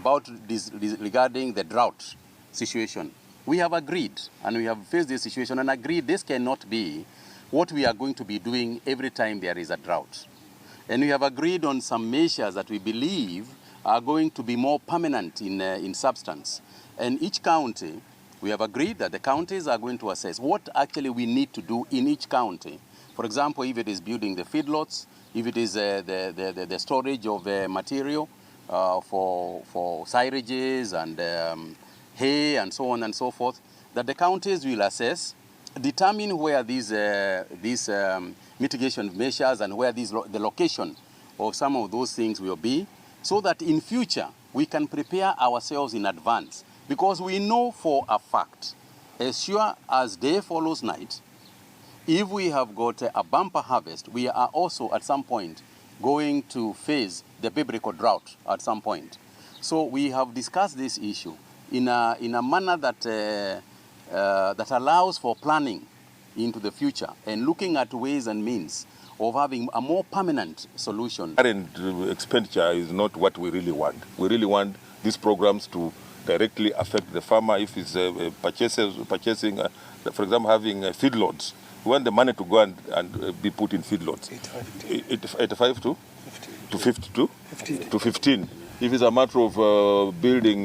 about this regarding the drought situation. We have agreed, and we have faced this situation and agreed this cannot be what we are going to be doing every time there is a drought. And we have agreed on some measures that we believe are going to be more permanent in substance. And each county, we have agreed that the counties are going to assess what actually we need to do in each county. For example, if it is building the feedlots, if it is the storage of material for syringes and hay and so on and so forth, that the counties will assess, determine where these mitigation measures and where the location of some of those things will be, so that in future we can prepare ourselves in advance. Because we know for a fact, as sure as day follows night, if we have got a bumper harvest, we are also at some point going to face the biblical drought at some point. So we have discussed this issue in a manner that that allows for planning into the future and looking at ways and means of having a more permanent solution. Current expenditure is not what we really want. We really want these programs to directly affect the farmer. If it's purchasing, for example, having feedlots, we want the money to go and be put in feedlots. 85 to 52 to 15. If it's a matter of building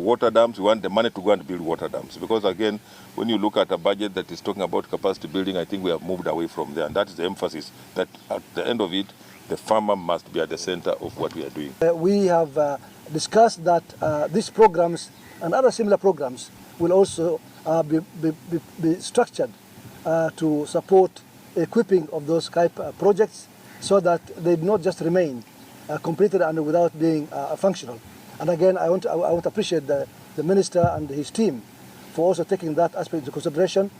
water dams, we want the money to go and build water dams. Because again, when you look at a budget that is talking about capacity building, I think we have moved away from there. And that is the emphasis, that at the end of it, the farmer must be at the center of what we are doing. We have discussed that these programs and other similar programs will also be structured to support equipping of those type projects, so that they do not just remain completed and without being functional. And again, I want to appreciate the minister and his team for also taking that aspect into consideration.